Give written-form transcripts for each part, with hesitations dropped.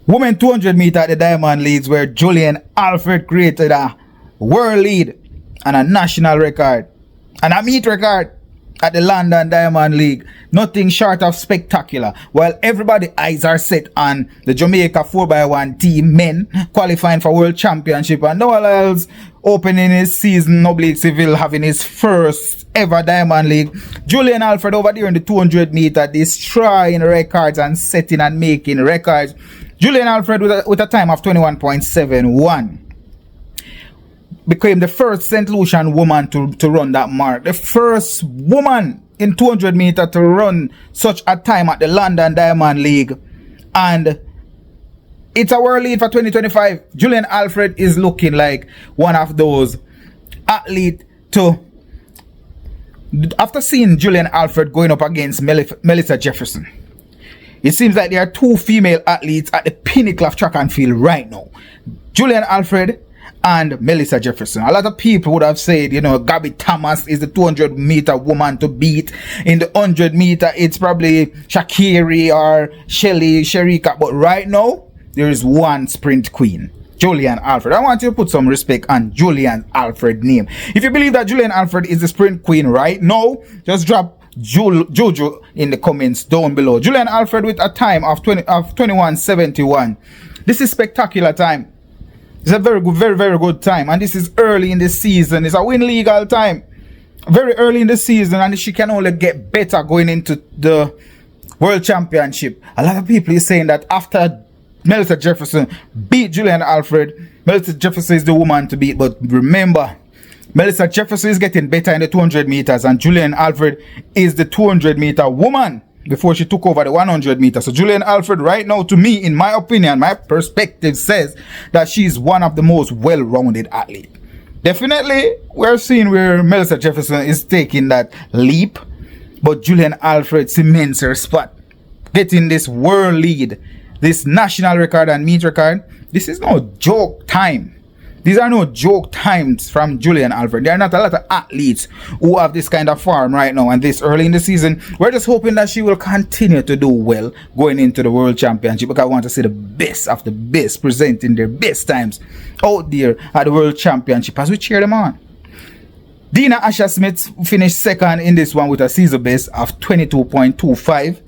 Women 200 meter at the Diamond Leagues, where Julian Alfred created a world lead and a national record and a meet record at the London Diamond League. Nothing short of spectacular. While everybody's eyes are set on the Jamaica 4x1 team men qualifying for World Championship, and no one else opening his season, Oblique Seville having his first ever Diamond League. Julian Alfred over there in the 200 meter destroying records and setting and making records. Julian Alfred with a time of 21.71 became the first St. Lucian woman to run that mark. The first woman in 200 meter to run such a time at the London Diamond League. And it's a world lead for 2025. Julian Alfred is looking like one of those athletes to... After seeing Julian Alfred going up against Melissa Jefferson, it seems like there are two female athletes at the pinnacle of track and field right now. Julian Alfred and Melissa Jefferson. A lot of people would have said, you know, Gabby Thomas is the 200 meter woman to beat. In the 100 meter, it's probably Sha'Carri or Shericka. But right now, there is one sprint queen, Julian Alfred. I want you to put some respect on Julian Alfred's name. If you believe that Julian Alfred is the sprint queen right now, just drop Jojo in the comments down below. Julian Alfred with a time of 21.71. This is spectacular time. It's a very good, very good time, and this is early in the season. It's a win legal time, very early in the season, and she can only get better going into the World Championship. A lot of people is saying that after Melissa Jefferson beat Julian Alfred, Melissa Jefferson is the woman to beat. But remember, Melissa Jefferson is getting better in the 200 meters, and Julian Alfred is the 200 meter woman before she took over the 100 meters. So Julian Alfred right now, to me, in my opinion, my perspective says that she's one of the most well-rounded athletes. Definitely, we're seeing where Melissa Jefferson is taking that leap, but Julian Alfred cements her spot, getting this world lead, this national record and meet record. This is no joke time. These are no joke times from Julian Alfred. There are not a lot of athletes who have this kind of form right now and this early in the season. We're just hoping that she will continue to do well going into the World Championship, because I want to see the best of the best presenting their best times out there at the World Championship as we cheer them on. Dina Asher Smith finished second in this one with a season best of 22.25.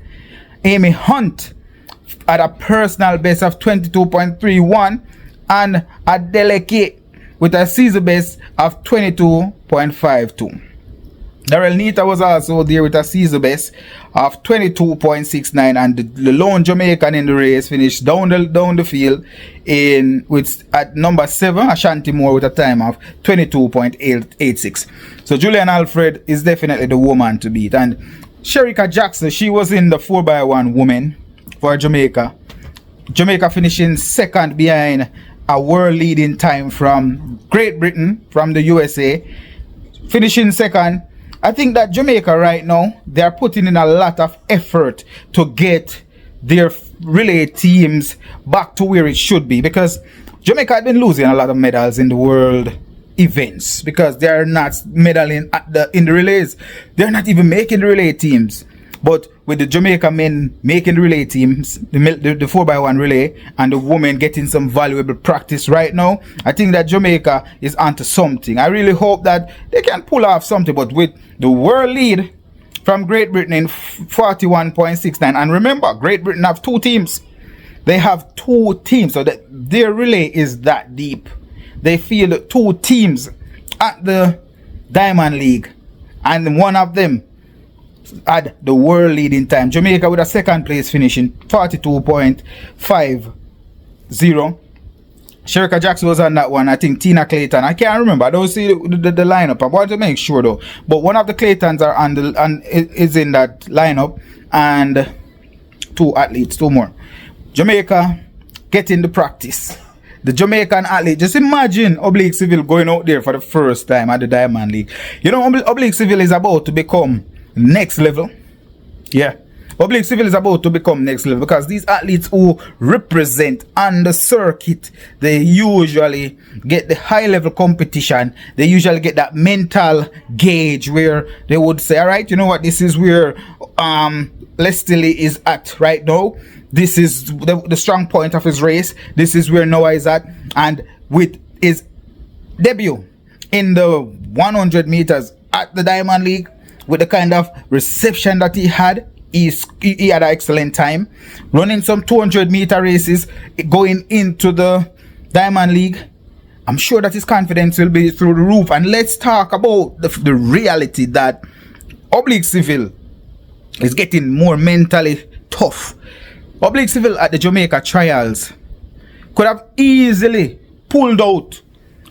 Amy Hunt had a personal best of 22.31. and Adeleke with a season best of 22.52. Darrell Nita was also there with a season best of 22.69, and the lone Jamaican in the race finished down the field at number 7, Ashanti Moore, with a time of 22.86. So Julian Alfred is definitely the woman to beat. And Shericka Jackson, she was in the 4x1 women for Jamaica. Jamaica finishing second behind a world leading time from Great Britain, from the USA, finishing second. I think that Jamaica right now, they are putting in a lot of effort to get their relay teams back to where it should be, because Jamaica had been losing a lot of medals in the world events because they are not medaling in the relays. They're not even making the relay teams. But with the Jamaica men making the relay teams, the 4x1 relay, and the women getting some valuable practice right now, I think that Jamaica is onto something. I really hope that they can pull off something. But with the world lead from Great Britain in 41.69, and remember, Great Britain have two teams. They have two teams, so that their relay is that deep. They field two teams at the Diamond League, and one of them had the world leading time. Jamaica with a second place finishing 42.50. Shericka Jackson was on that one. I think Tina Clayton, I can't remember, I don't see the lineup. I want to make sure though, but one of the Claytons are is in that lineup, and two more. Jamaica getting the practice. The Jamaican athlete, just imagine Oblique Seville going out there for the first time at the Diamond League. You know, Oblique Seville is about to become next level. Yeah, Oblique Seville is about to become next level, because these athletes who represent on the circuit, they usually get the high level competition. They usually get that mental gauge where they would say, all right, you know what, this is where Leslie is at right now. This is the strong point of his race. This is where Noah is at. And with his debut in the 100 meters at the Diamond League, with the kind of reception that he had, he had an excellent time. Running some 200-meter races going into the Diamond League, I'm sure that his confidence will be through the roof. And let's talk about the reality that Oblique Seville is getting more mentally tough. Oblique Seville at the Jamaica trials could have easily pulled out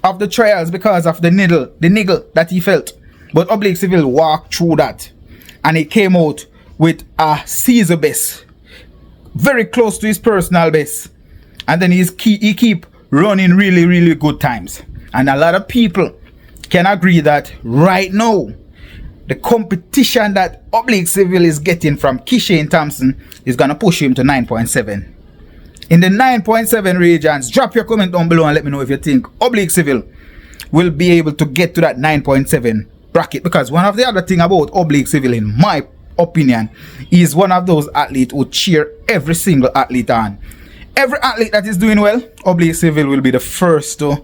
of the trials because of the niggle that he felt. But Oblique Seville walked through that and he came out with a season best, very close to his personal best. And then he keep running really good times. And a lot of people can agree that right now, the competition that Oblique Seville is getting from Kishane Thompson is going to push him to 9.7. In the 9.7 regions, drop your comment down below and let me know if you think Oblique Seville will be able to get to that 9.7 bracket. Because one of the other thing about Oblique Seville, in my opinion, is one of those athletes who cheer every single athlete on. Every athlete that is doing well, Oblique Seville will be the first to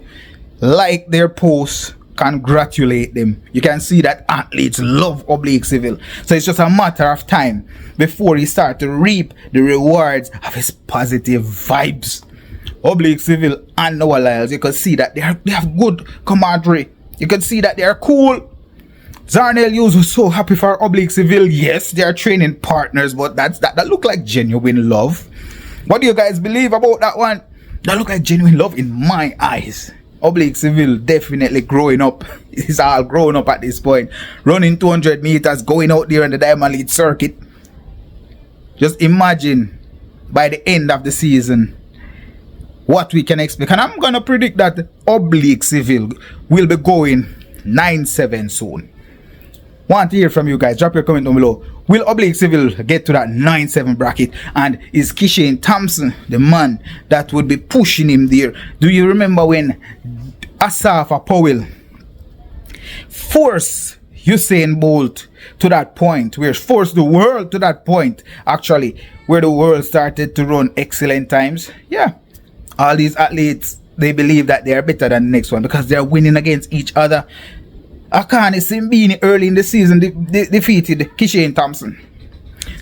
like their posts, congratulate them. You can see that athletes love Oblique Seville. So it's just a matter of time before he start to reap the rewards of his positive vibes. Oblique Seville and Noah Lyles, you can see that they have good camaraderie. You can see that they are cool. Zarnell Hughes was so happy for Oblique Seville. Yes, they are training partners, but that look like genuine love. What do you guys believe about that one? That look like genuine love in my eyes. Oblique Seville definitely growing up. He's all grown up at this point. Running 200 meters, going out there in the Diamond League circuit. Just imagine by the end of the season what we can expect. And I'm going to predict that Oblique Seville will be going 9.7 soon. Want to hear from you guys. Drop your comment down below. Will Oblique Seville get to that 9.7 bracket? And is Kishane Thompson the man that would be pushing him there? Do you remember when Asafa Powell forced Usain Bolt to that point, where forced the world to that point, actually, where the world started to run excellent times? Yeah, all these athletes, they believe that they are better than the next one because they are winning against each other. Akani Simbini early in the season defeated Kishane Thompson.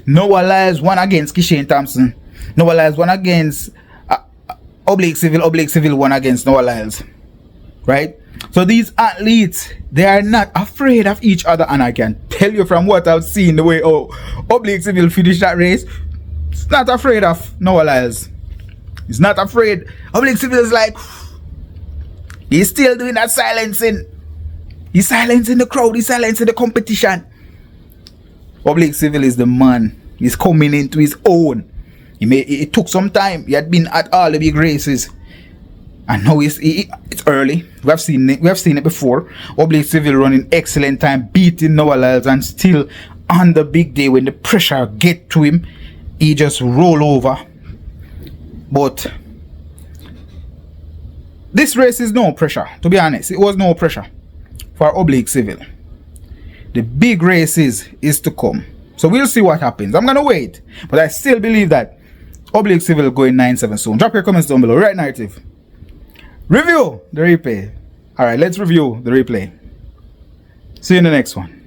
Noah Lyles won against Kishane Thompson. Noah Lyles won against Oblique Seville. Oblique Seville won against Noah Lyles. Right? So these athletes, they are not afraid of each other. And I can tell you from what I've seen, the way Oblique Seville finished that race, it's not afraid of Noah Lyles. He's not afraid. Oblique Seville is like, he's still doing that silencing. He's silencing the crowd. He's silencing the competition. Oblique Seville is the man. He's coming into his own. It took some time. He had been at all the big races. And now it's early. We have seen it before. Oblique Seville running excellent time, beating Noah Lyles, and still on the big day when the pressure get to him, he just roll over. But this race is no pressure. To be honest, it was no pressure for Oblique Seville. The big race is to come. So we'll see what happens. I'm gonna wait, but I still believe that Oblique Seville going 9.7 soon. Drop your comments down below. Right narrative. Review the replay. Alright, let's review the replay. See you in the next one.